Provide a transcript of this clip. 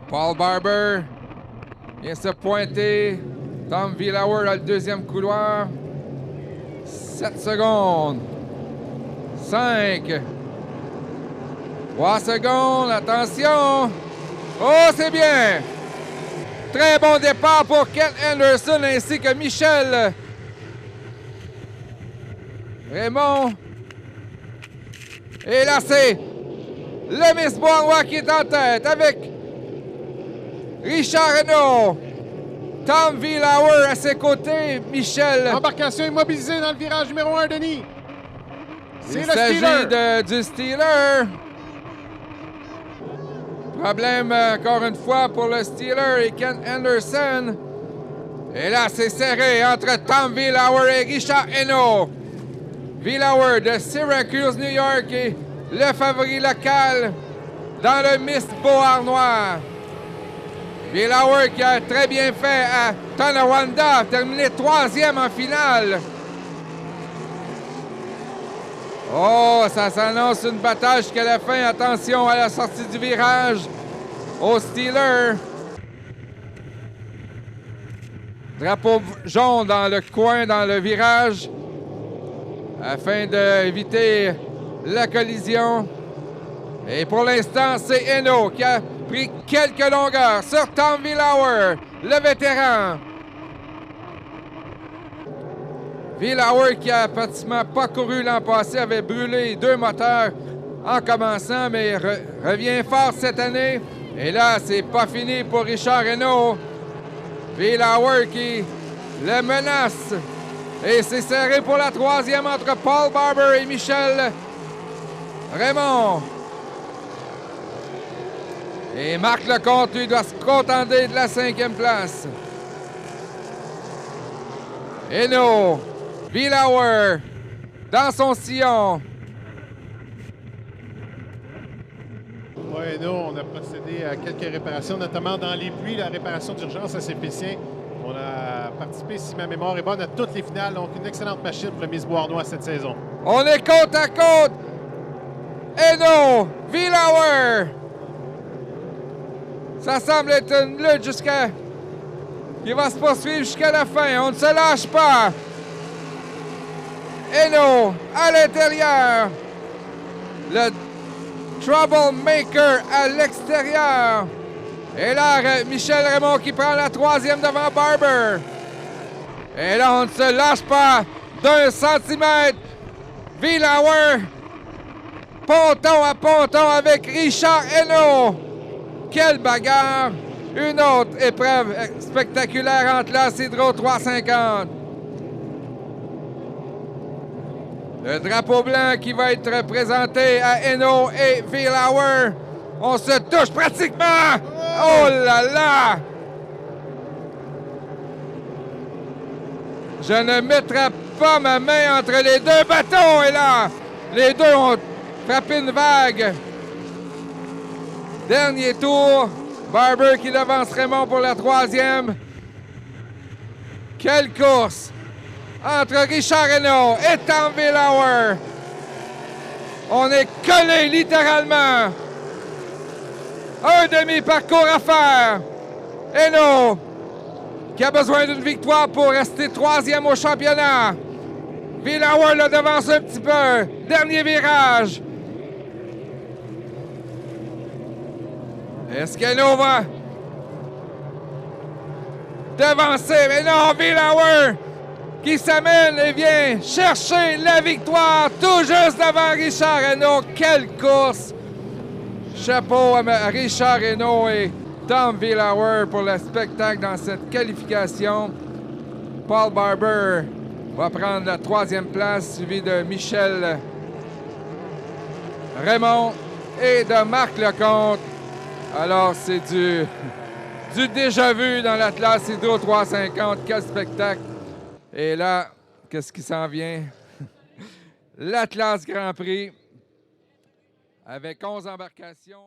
Paul Barber vient se pointer. Tom Villauer dans le deuxième couloir. 7 secondes. 5. 3 secondes. Attention. Oh, c'est bien. Très bon départ pour Kent Anderson ainsi que Michel Raymond. Et là, c'est le Miss Beauharnois qui est en tête avec Richard Hinault. Tom Villauer à ses côtés. Michel. Embarcation immobilisée dans le virage numéro 1, Denis. Il s'agit du Steeler. Problème encore une fois pour le Steeler et Kent Anderson. Et là, c'est serré entre Tom Villauer et Richard Hinault. Villauer de Syracuse, New York, est le favori local dans le Miss Beauharnois. Villauer qui a très bien fait à Tonawanda, terminé 3e en finale. Oh, ça s'annonce une bataille jusqu'à la fin. Attention à la sortie du virage aux Steelers. Drapeau jaune dans le coin, dans le virage, afin d'éviter la collision. Et pour l'instant, c'est Hinault qui a pris quelques longueurs sur Tom Villauer, le vétéran. Villauer qui a pratiquement pas couru l'an passé, avait brûlé 2 moteurs en commençant, mais revient fort cette année. Et là, c'est pas fini pour Richard Hinault. Villauer qui le menace. Et c'est serré pour la 3e entre Paul Barber et Michel Raymond. Et Marc Lecomte, lui, doit se contenter de la 5e place. Hinault. Villauer dans son sillon. Oui, nous, on a procédé à quelques réparations, notamment dans les pluies, la réparation d'urgence à Saint-Félicien. On a participé, si ma mémoire est bonne, à toutes les finales. Donc, une excellente machine pour le Miss Beauharnois cette saison. On est côte à côte. Hinault, Villauer. Ça semble être une lutte qui va se poursuivre jusqu'à la fin. On ne se lâche pas. Hinault à l'intérieur. Le Troublemaker à l'extérieur. Et là, Michel Raymond qui prend la 3e devant Barber. Et là, on ne se lâche pas d'1 centimètre. Villauer, ponton à ponton avec Richard Hinault. Quelle bagarre! Une autre épreuve spectaculaire entre la Hydro 350. Le drapeau blanc qui va être présenté à Hinault et Villauer. On se touche pratiquement! Oh là là! Je ne mettrai pas ma main entre les 2 bâtons. Et là, les 2 ont frappé une vague. Dernier tour. Barber qui devance Raymond pour la 3e. Quelle course! Entre Richard Hinault et Tom Villauer. On est collés littéralement. Un demi-parcours à faire. Hinault qui a besoin d'une victoire pour rester 3e au championnat. Villauer le devance un petit peu. Dernier virage. Est-ce qu'Hinault va devancer? Mais non, Villauer qui s'amène et vient chercher la victoire tout juste devant Richard Hinault. Quelle course! Chapeau à Richard Hinault et Tom Villauer pour le spectacle dans cette qualification. Paul Barber va prendre la 3e place, suivi de Michel Raymond et de Marc Lecomte. Alors, c'est du déjà vu dans l'Atlas Hydro 350. Quel spectacle! Et là, qu'est-ce qui s'en vient? L'Atlas Grand Prix avec 11 embarcations.